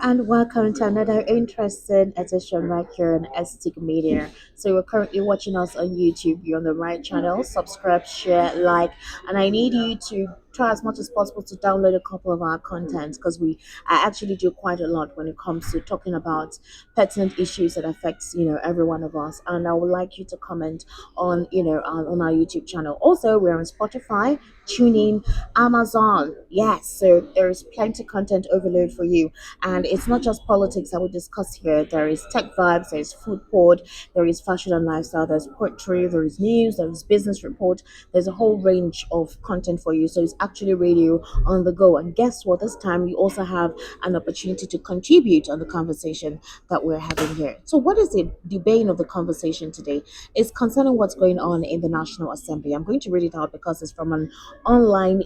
and welcome to another interesting edition right here on EstiQ Media. So you're currently watching us on YouTube. You're on the right channel. Subscribe, share, like, and I need you to try as much as possible to download a couple of our contents because I actually do quite a lot when it comes to talking about pertinent issues that affects every one of us. And I would like you to comment on on our YouTube channel. Also, we're on Spotify, TuneIn, Amazon. Yes, so there's plenty content overload for you. And it's not just politics that we discuss here. There is tech vibes, there is food pod, there is fashion and lifestyle, there's poetry, there is news, there is business report. There's a whole range of content for you. So it's actually radio on the go. And guess what? This time you also have an opportunity to contribute on the conversation that we're having here. So what is the bane of the conversation today? It's concerning what's going on in the National Assembly. I'm going to read it out because it's from an online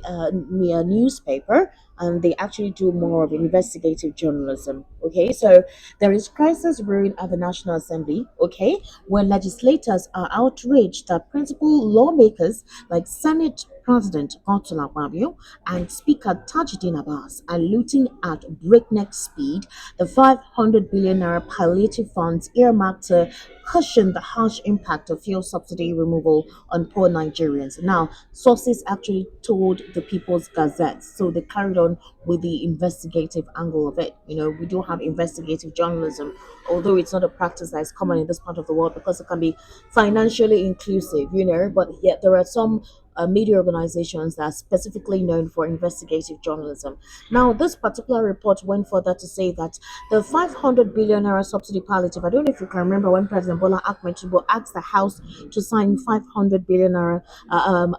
newspaper, and they actually do more of investigative journalism. Okay, so there is crisis brewing at the National Assembly. Okay, where legislators are outraged that principal lawmakers like Senate President Godswill Akpabio and Speaker Tajuddin Abbas are looting at breakneck speed the 500 billion naira palliative funds earmarked to cushion the harsh impact of fuel subsidy removal on poor Nigerians. Now, sources actually told the People's Gazette, so they carried on with the investigative angle of it. We do have investigative journalism, although it's not a practice that is common in this part of the world because it can be financially inclusive, but yet there are some media organizations that are specifically known for investigative journalism. Now, this particular report went further to say that the 500 billion naira subsidy palliative, I don't know if you can remember when President Bola Ahmed Tinubu asked the House to sign 500 billion naira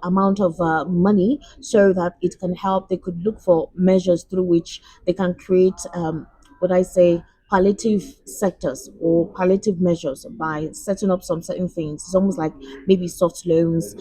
amount of money so that it can help. They could look for measures through which they can create, what I say, palliative sectors or palliative measures by setting up some certain things. It's almost like maybe soft loans,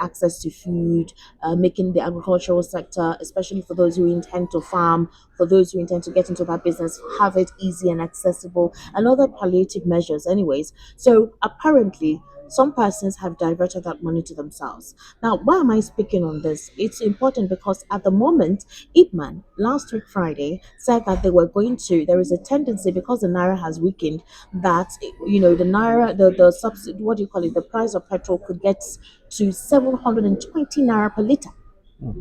access to food, making the agricultural sector, especially for those who intend to farm, for those who intend to get into that business, have it easy and accessible, and other palliative measures, anyways. So apparently, some persons have diverted that money to themselves. Now, why am I speaking on this? It's important because at the moment, Ipman last week Friday said that they were going to. There is a tendency because the naira has weakened that the naira, the subsidy, what do you call it, the price of petrol could get to 720 naira per liter.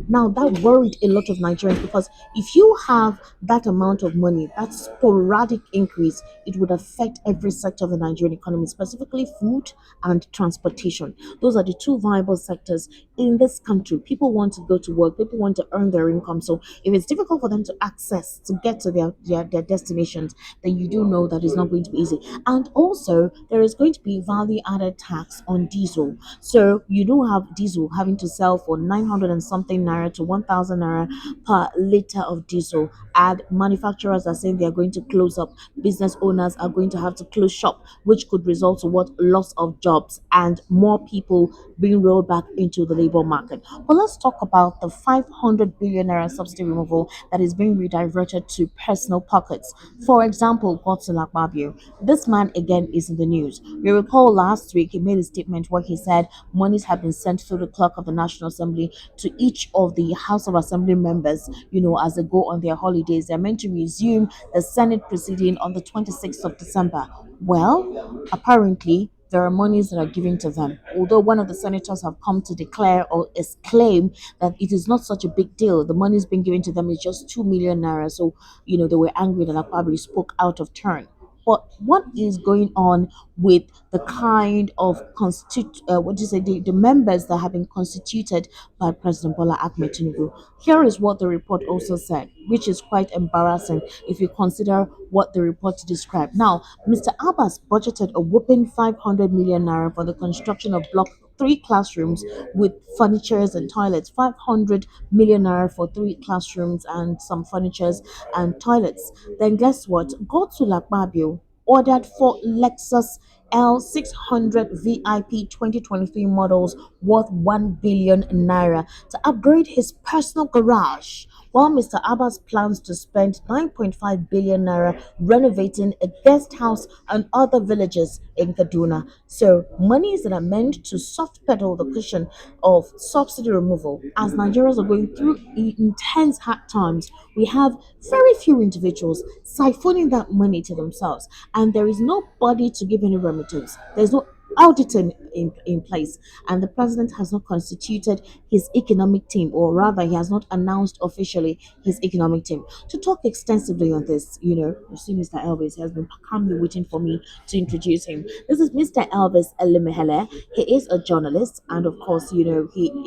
Now that worried a lot of Nigerians because if you have that amount of money, that sporadic increase, it would affect every sector of the Nigerian economy, specifically food and transportation. Those are the two viable sectors in this country. People want to go to work, people want to earn their income. So if it's difficult for them to access to get to their destinations, then you do know that it's not going to be easy. And also there is going to be value added tax on diesel. So you do have diesel having to sell for 900 and something naira to 1000 naira per liter of diesel. And manufacturers are saying they are going to close up. Business owners are going to have to close shop, which could result in what loss of jobs and more people being rolled back into the labor market. But let's talk about the 500 billion naira subsidy removal that is being redirected to personal pockets. For example, Godswill Akpabio. This man again is in the news. We recall last week he made a statement where he said monies have been sent through the clerk of the National Assembly to each of the House of Assembly members, as they go on their holidays. They're meant to resume the Senate proceeding on the 26th of December. Well, apparently there are monies that are given to them. Although one of the senators have come to declare or exclaim that it is not such a big deal. The money is being given to them is just 2 million naira. So, they were angry that Akpabio spoke out of turn. But what is going on with the kind of what do you say, the members that have been constituted by President Bola Ahmed Tinubu? Here is what the report also said, which is quite embarrassing if you consider what the report described. Now, Mr. Abbas budgeted a whopping 500 million naira for the construction of block three classrooms with furnitures and toilets. 500 million naira for three classrooms and some furnitures and toilets. Then guess what? Godswill Akpabio ordered four Lexus L600 VIP 2023 models worth 1 billion naira to upgrade his personal garage, while Mr. Abbas plans to spend 9.5 billion naira renovating a guest house and other villages in Kaduna. So, monies that are meant to soft pedal the cushion of subsidy removal. As Nigerians are going through intense hard times, we have very few individuals siphoning that money to themselves, and there is nobody to give any remittance. There's no auditing in place, and the president has not constituted his economic team, or rather, he has not announced officially his economic team. To talk extensively on this, you see, Mr. Elvis has been calmly waiting for me to introduce him. This is Mr. Elvis Elimehele. He is a journalist, and of course, he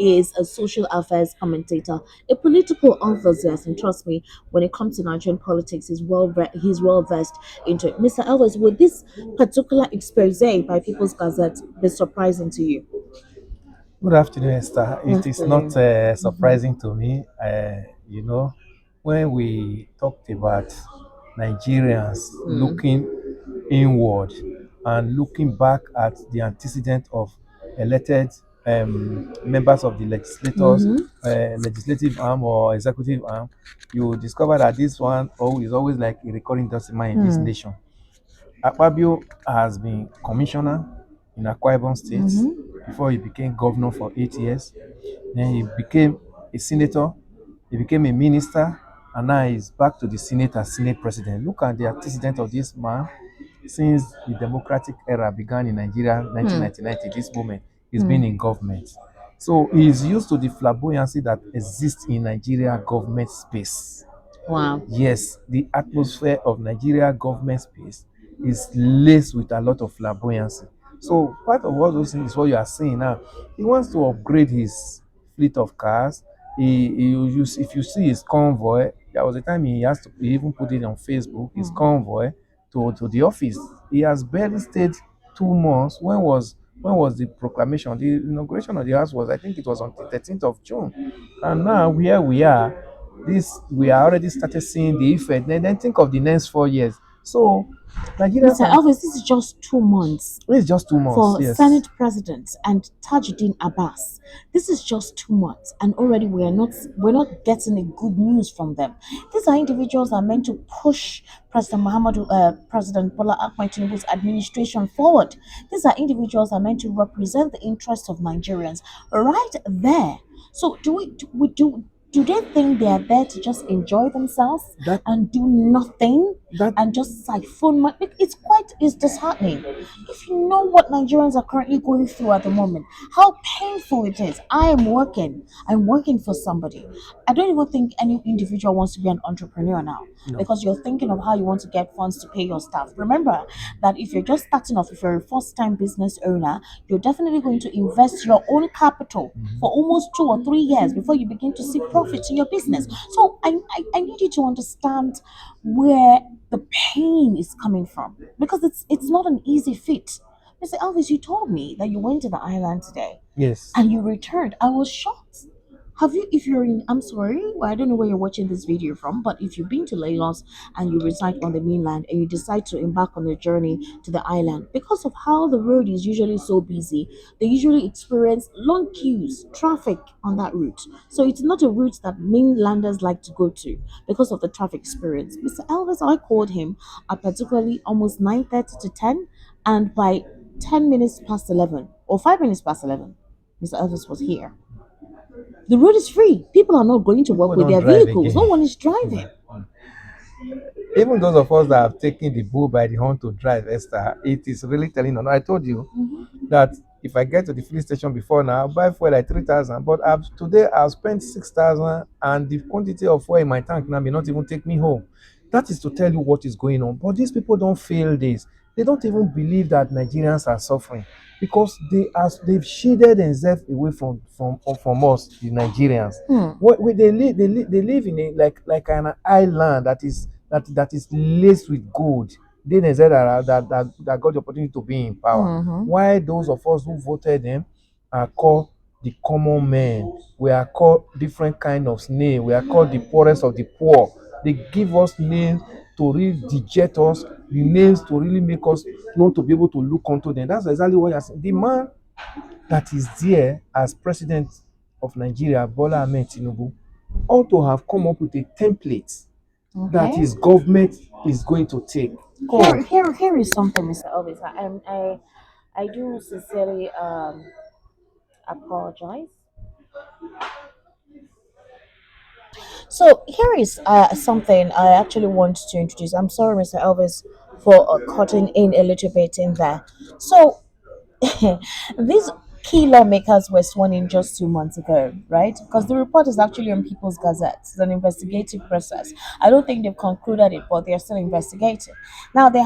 is a social affairs commentator, a political enthusiast, and trust me, when it comes to Nigerian politics, he's well versed into it. Mr. Elvis, would this particular expose by People's Gazette be surprising to you? Good afternoon, Esther. It is not Afternoon. Mhm. surprising to me. When we talked about Nigerians Mm. looking inward and looking back at the antecedent of elected members of the Mm-hmm. legislative arm or executive arm, you will discover that this one is always like a recurring document in this Mm. nation. Akpabio has been commissioner in Akwa Ibom State Mm-hmm. before he became governor for 8 years. Then he became a senator, he became a minister, and now he's back to the Senate as Senate president. Look at the antecedent of this man since the democratic era began in Nigeria, Mm. 1999 to this moment. He's been Mm. in government. So he's used to the flamboyancy that exists in Nigeria government space. Wow. Yes, the atmosphere of Nigeria government space is laced with a lot of flamboyancy. So part of what those things is what you are saying now. He wants to upgrade his fleet of cars. If you see his convoy, there was a time he even put it on Facebook, his Mm. convoy to the office. He has barely stayed 2 months. When was the proclamation? The inauguration of the house was, I think it was on the 13th of June. And now here we are, this we are already started seeing the effect. Then think of the next 4 years. So Nigerians Mr. are, Elvis, this is just 2 months it's just 2 months, for yes. Senate President and Tajuddin Abbas. This is just 2 months, and already we're not getting a good news from them. These are individuals that are meant to push President Bola Ahmed Tinubu's administration forward. These are individuals that are meant to represent the interests of Nigerians right there. So do they think they are there to just enjoy themselves That and do nothing that and just siphon money? It's disheartening. If you know what Nigerians are currently going through at the moment, how painful it is. I'm working for somebody. I don't even think any individual wants to be an entrepreneur now, no, because you're thinking of how you want to get funds to pay your staff. Remember that if you're just starting off, if you're a first time business owner, you're definitely going to invest your own capital for almost 2 or 3 years before you begin to see profits in your business. So I need you to understand where the pain is coming from, because it's not an easy fit. Mr. Elvis, you told me that you went to the island today yes. and you returned. I was shocked. Have you, if you're in, I'm sorry, well, I don't know where you're watching this video from, but if you've been to Lagos and you reside on the mainland and you decide to embark on a journey to the island, because of how the road is usually so busy, they usually experience long queues, traffic on that route. So it's not a route that mainlanders like to go to because of the traffic experience. Mr. Elvis, I called him at particularly almost 9:30 to 10, and by 10 minutes past 11 or 5 minutes past 11, Mr. Elvis was here. The road is free. People are not going to work People with don't their drive vehicles. No again. one is driving. Even those of us that have taken the bull by the horn to drive, Esther, it is really telling on. I told you that if I get to the filling station before now, I'll buy fuel like 3,000. But today I've spent 6,000, and the quantity of fuel in my tank now may not even take me home. That is to tell you what is going on. But these people don't feel this. They don't even believe that Nigerians are suffering because they've shielded themselves away from us, the Nigerians. Hmm. They live in a like an island that is laced with gold. They said that got the opportunity to be in power. Mm-hmm. Why those of us who voted them are called the common men? We are called different kind of name. We are called the poorest of the poor. They give us names to really deject us, the names to really make us not to be able to look onto them. That's exactly what you're saying. The man that is there as president of Nigeria, Bola Ahmed Tinubu, ought to have come up with a template that Okay. his government is going to take. Here, Come, here, here is something, Mr. Elvis. I do sincerely apologize. So here is something I actually want to introduce. I'm sorry, Mr. Elvis, for cutting in a little bit in there. So these key lawmakers were sworn in just 2 months ago, right? Because the report is actually on People's Gazette. It's an investigative process. I don't think they've concluded it, but they are still investigating. Now they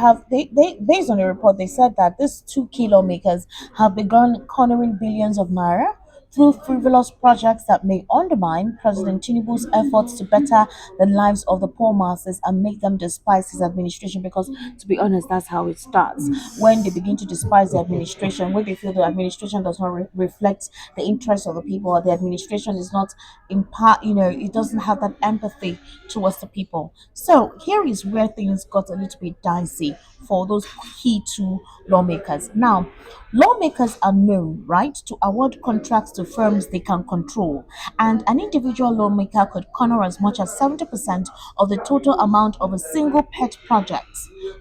based on the report, they said that these two key lawmakers have begun cornering billions of naira through frivolous projects that may undermine President Tinubu's efforts to better the lives of the poor masses and make them despise his administration. Because, to be honest, that's how it starts. When they begin to despise the administration, when they feel the administration does not reflect the interests of the people, or the administration is not in part, it doesn't have that empathy towards the people. So here is where things got a little bit dicey for those key two lawmakers. Now, lawmakers are known, right, to award contracts to firms they can control, and an individual lawmaker could corner as much as 70% of the total amount of a single pet project.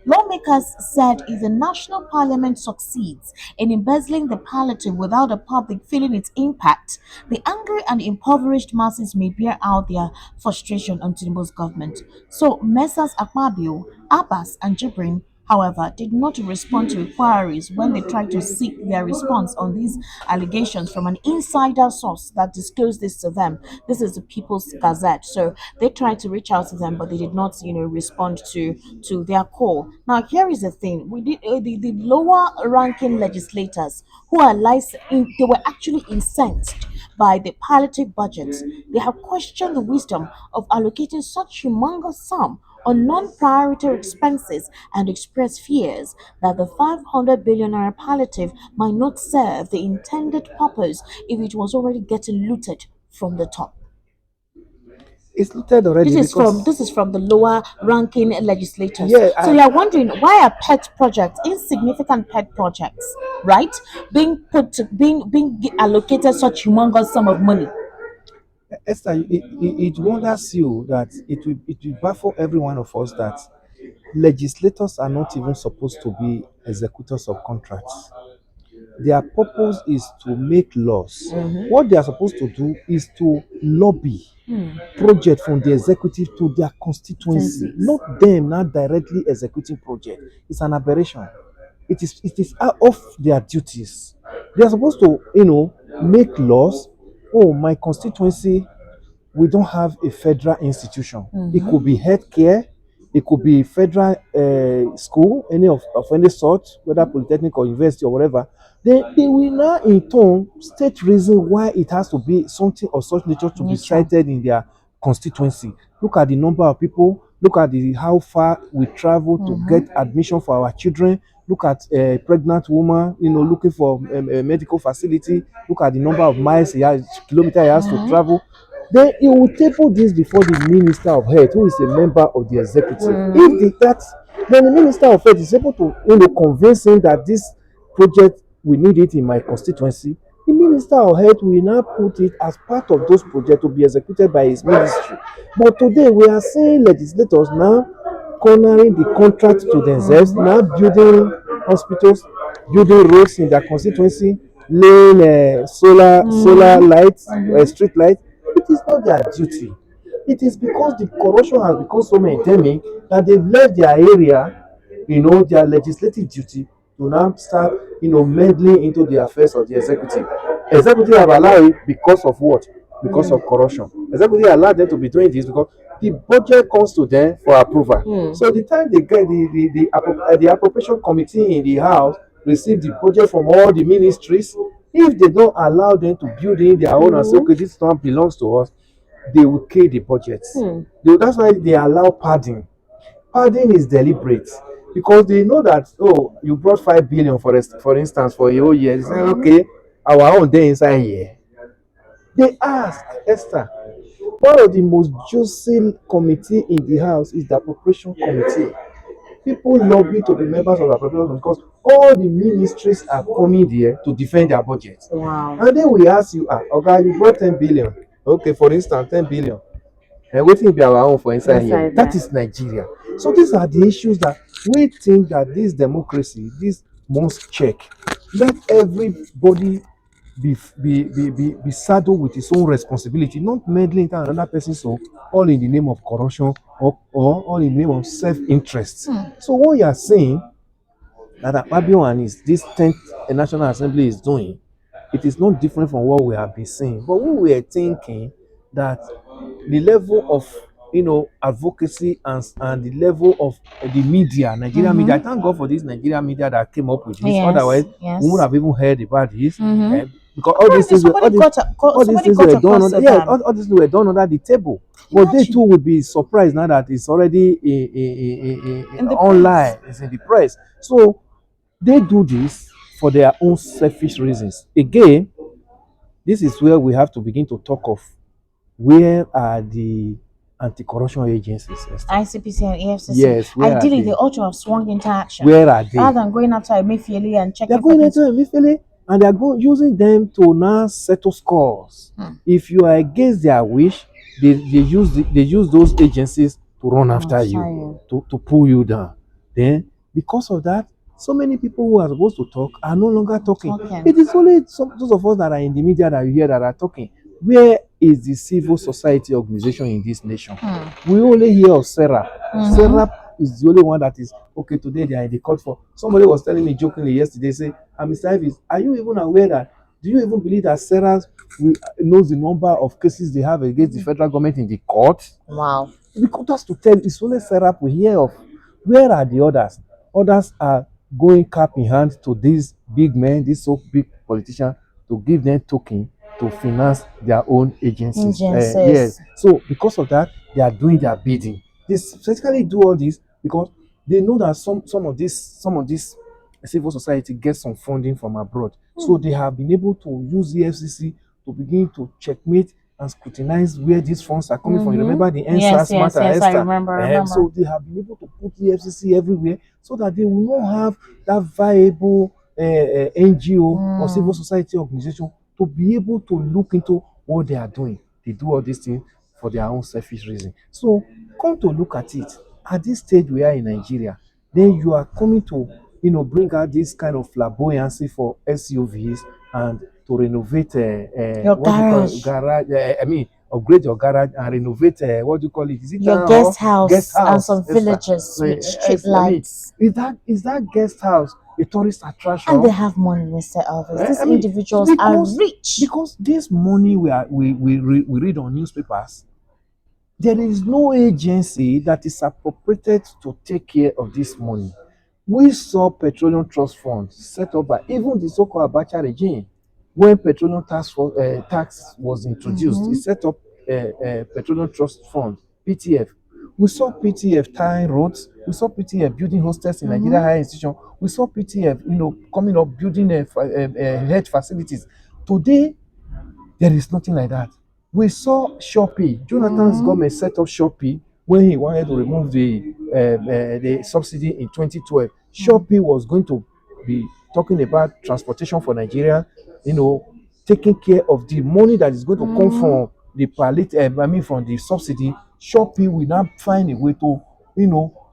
Lawmakers said if the national parliament succeeds in embezzling the palliative without the public feeling its impact, the angry and impoverished masses may bear out their frustration on Tinubu's government. So, Messrs. Akpabio, Abbas, and Jibrin, however, did not respond to inquiries when they tried to seek their response on these allegations from an insider source that disclosed this to them. This is the People's Gazette. So they tried to reach out to them, but they did not, respond to their call. Now, here is the thing: the lower ranking legislators who are they were actually incensed by the palliative budgets. They have questioned the wisdom of allocating such humongous sum on non-priority expenses and expressed fears that the 500 billion naira palliative might not serve the intended purpose if it was already getting looted from the top. it's looted This already is from because this is from the lower ranking legislators. yeah, So you are wondering why are pet projects, insignificant pet projects, right, being allocated such humongous sum of money? Esther, it wonders you that it will baffle every one of us that legislators are not even supposed to be executors of contracts. Their purpose is to make laws. What they are supposed to do is to lobby project from the executive to their constituency, Consensus. not them not directly executing project. It's an aberration. It is out of their duties. They are supposed to, make laws. Oh, my constituency, we don't have a federal institution. It could be healthcare, it could be federal school, of any sort, whether polytechnic or university or whatever. Then they will now in turn state reason why it has to be something of such nature to be Nature. cited in their constituency. Look at the number of people. Look at the how far we travel to get admission for our children. Look at a pregnant woman, looking for a medical facility. Look at the number of miles kilometers he has to travel. Then he will table this before the Minister of Health, who is a member of the executive. If then the Minister of Health is able to, convince him that this project we need it in my constituency, the Minister of Health will now put it as part of those projects to be executed by his ministry. But today we are seeing legislators now cornering the contract to themselves, now building hospitals, building roads in their constituency, laying solar lights, street lights. It is not their duty. It is because the corruption has become so endemic that they've left their area, their legislative duty to now start, meddling into the affairs of the executive. Executive have allowed it because of what? Because of corruption. Executive allowed them to be doing this because the budget comes to them for approval. So the time they get the appropriation committee in the house receive the budget from all the ministries, if they don't allow them to build in their own and say, okay, this one belongs to us, they will kill the budget. That's why they allow padding. Padding is deliberate because they know that, oh, you brought 5 billion for instance for a whole year. They say, okay, our own day inside here. They ask Esther, one of the most juicy committee in the house is the appropriation committee. People lobby to be members of the appropriation because all the ministries are coming there to defend their budget. Wow. And then we ask you, okay, you brought 10 billion. Okay, for instance, 10 billion. And waiting be our own for inside here. Inside That there. is Nigeria. So these are the issues that we think that this democracy, this must check. Let everybody be saddled with his own responsibility, not meddling into another person's soul, all in the name of corruption or all in the name of self-interest. So what you are saying that Akpabio and his this 10th National Assembly is doing, it is not different from what we have been saying. But we were thinking that the level of advocacy and the level of the media, Nigerian media. I thank God for this Nigerian media that came up with this. Yes, Otherwise, we would yes. have even heard about this. Because Apparently, somebody got all these somebody things got were done across under to them. all these things were done under the table. But they too Imagine would be surprised now that it's already in the press. online, it's in the press. So they do this for their own selfish reasons. Again, this is where we have to begin to talk of where are the anti-corruption agencies, Esther? ICPC and EFCC. Yes, where are Ideally, they they? ought to have swung into action Where are they? rather than going after Emefiele and They are checking for going into things. Emefiele and they are using them to now settle scores. If you are against their wish, they use those agencies to run after you, to pull you down. Then, because of that, so many people who are supposed to talk are no longer talking. It is only those of us that are in the media that you hear that are talking. Where is the civil society organization in this nation? We only hear of Serap. Serap is the only one that is okay. Today they are in the court for. Somebody was telling me jokingly yesterday, say, Mr. Ives, are you even aware that? Do you even believe that Serap knows the number of cases they have against the federal government in the court? Wow. Because that's to tell, it's only Serap we hear of. Where are the others? Others are going cap in hand to these big men, these so big politicians, to give them token to finance their own agencies. Yes. So because of that, they are doing their bidding. They specifically do all this because they know that some of this civil society gets some funding from abroad. So they have been able to use the FCC to begin to checkmate and scrutinize where these funds are coming from. You remember the NSAS matter, Yes, I Esther? remember. So they have been able to put the FCC everywhere so that they will not have that viable NGO or civil society organization to be able to look into what they are doing. They do all these things for their own selfish reason. So come to look at it. At this stage we are in Nigeria, then you are coming to bring out this kind of flamboyancy for SUVs and to renovate Your what do you call it? garage, Garage. I mean, upgrade your garage and renovate what do you call it? Is it your town hall? guest house, Guest and house, some Esther. villages with street I mean, lights. is that guest house a tourist And they attraction? have money, Mr. Elvis. These I mean, individuals are because rich. this money we read on newspapers, there is no agency that is appropriated to take care of this money. We saw petroleum trust funds set up by even the so-called Abacha regime. When petroleum tax was introduced, it set up petroleum trust fund (PTF). We saw PTF tying roads. We saw PTF building hostels in Nigeria higher institution. We saw PTF, coming up building health facilities. Today, there is nothing like that. We saw Shopee. Jonathan's government set up Shopee when he wanted to remove the subsidy in 2012. Shopee was going to be talking about transportation for Nigeria, taking care of the money that is going to come from the palliative, from the subsidy. Shopee will now find a way to,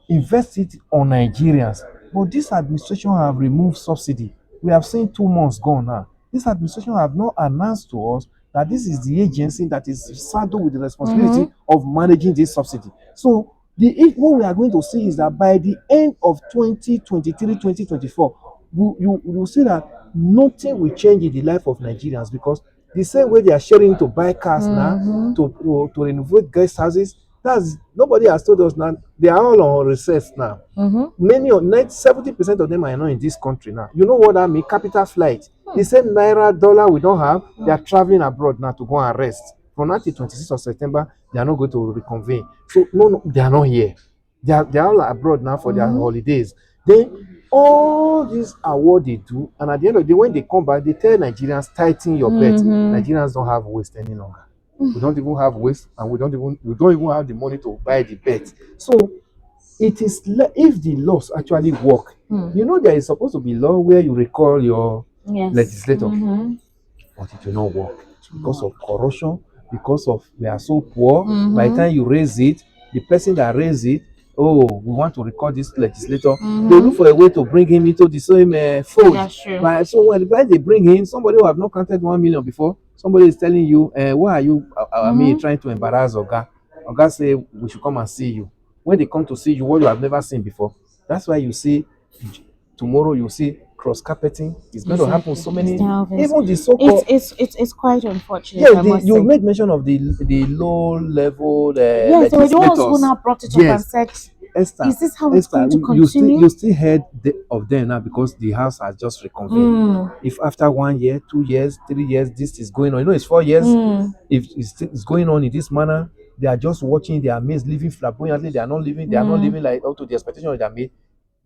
invest it on Nigerians. But this administration have removed subsidy. We have seen 2 months gone now. This administration have not announced to us that this is the agency that is saddled with the responsibility of managing this subsidy. So what we are going to see is that by the end of 2023, 2024, you will see that nothing will change in the life of Nigerians because the same way they are sharing to buy cars now, to renovate guest houses, that's nobody has told us now. They are all on recess now. Many of 70% of them are not in this country now. You know what I mean? Capital flight. The same naira dollar we don't have, they are traveling abroad now to go and rest. From now till 26th of September, they are not going to reconvene. So no, they are not here. They are all abroad now for their holidays. Then all these are what they do, and at the end of the day, when they come back, they tell Nigerians tighten your belt. Nigerians don't have waste any longer. We don't even have waste, and we don't even have the money to buy the bet. So if the laws actually work, there is supposed to be law where you recall your Yes. legislator, but it will not work because of corruption, because of we are so poor. By the time you raise it, the person that raised it, oh, we want to record this legislator, they look for a way to bring him into the same fold. That's true. Right? So when they bring in somebody who have not counted 1 million before, somebody is telling you, why are you, trying to embarrass Oga? Oga say we should come and see you. When they come to see you, what you have never seen before. That's why you see tomorrow you see cross carpeting is going to happen. Exactly. So It's many, the obvious. even the so-called, It's quite unfortunate, yes, I must you say. made mention of the low level Yes, they were the ones who legislators. now brought it up and Yes, said, Esther, "Is this how it's Esther, going to you continue?" still heard of them now because the house has just reconvened. Mm, If after 1 year, 2 years, 3 years, this is going on, it's 4 years. mm, If it's going on in this manner, they are just watching their mates living flamboyantly. They are not living. They are not mm. living like up to the expectation of their mate.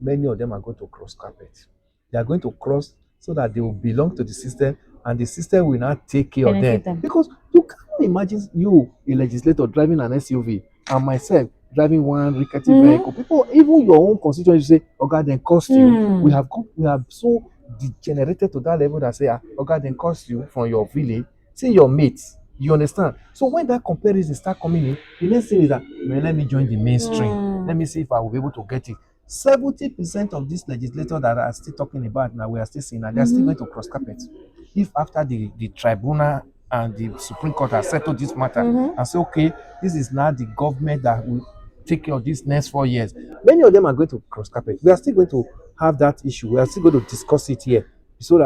Many of them are going to cross carpet. They are going to cross so that they will belong to the system, and the system will not take care of them. Benefit them. Because you cannot imagine you, a legislator, driving an SUV, and myself driving one rickety Mm, vehicle. People, even your own constituents, say, "Oh God, then cost you." We mm. have we have so degenerated to that level that say, "Oh God, then cost you from your village." See your mates. You understand? So when that comparison start coming in, the next thing is that, man, let me join the mainstream. Let Mm. me see if I will be able to get it. 70% of these legislators that are still talking about now, we are still seeing that they are still going Mhm. to cross carpet. If after the tribunal and the Supreme Court has settled this matter Mhm. and say, okay, this is now the government that will take care of this next 4 years, many of them are going to cross carpet. We are still going to have that issue. We are still going to discuss it here. So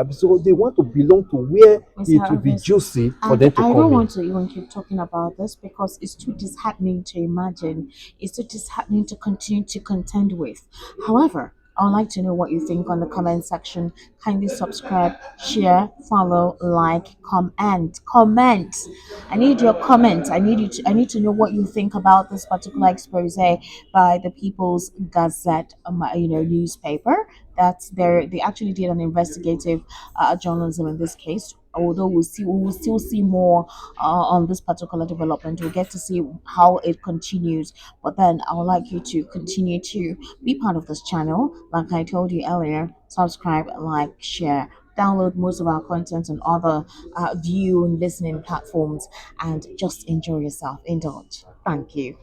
they want to belong to where It's it will be harvest. juicy for And them to I come don't in. want to even keep talking about this because it's too disheartening to imagine. It's too disheartening to continue to contend with. However, I would like to know what you think on the comment section. Kindly subscribe, share, follow, like, comment. Comment. I need your comment. I need to know what you think about this particular expose by the People's Gazette, newspaper. They actually did an investigative journalism in this case. Although we will still see more on this particular development. We'll get to see how it continues. But then I would like you to continue to be part of this channel. Like I told you earlier, subscribe, like, share. Download most of our content on other view and listening platforms and just enjoy yourself. Indulge. Thank you.